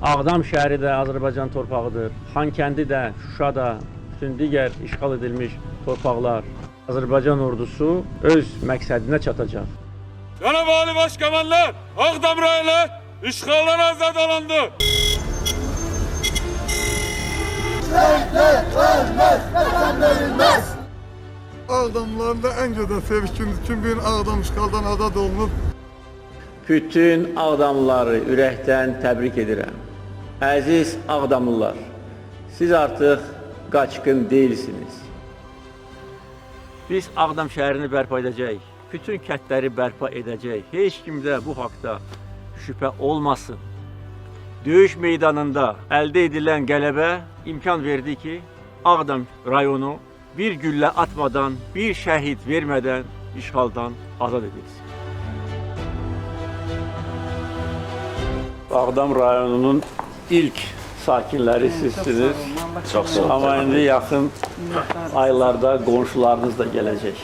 Ağdam şəhəri də Azərbaycan torpağıdır. Xankəndi də, Şuşa da, bütün digər işğal edilmiş torpaqlar. Azərbaycan ordusu öz məqsədinə çatacaq. Cənab Ali Başkomandan, Ağdam rayonu işğaldan azad olundu. Ağdamlıların da en güzel sevişkiniz için bir Ağdam işğaldan azad olunub. Bütün Ağdamlıları ürəkdən təbrik edirəm. Əziz Ağdamlılar, siz artıq qaçqın deyilsiniz. Biz Ağdam şəhərini bərpa edəcəyik, bütün kəndləri bərpa edəcəyik. Heç kimdə bu haqda şübhə olmasın. Döyüş meydanında əldə edilən qələbə imkan verdi ki, Ağdam rayonu bir güllə atmadan, bir şəhid vermədən işğaldan azad edilsin. Ağdam rayonunun ilk sakinləri sizsiniz. Çox sağ olun. Amma indi yaxın aylarda qonşularınız da gələcək.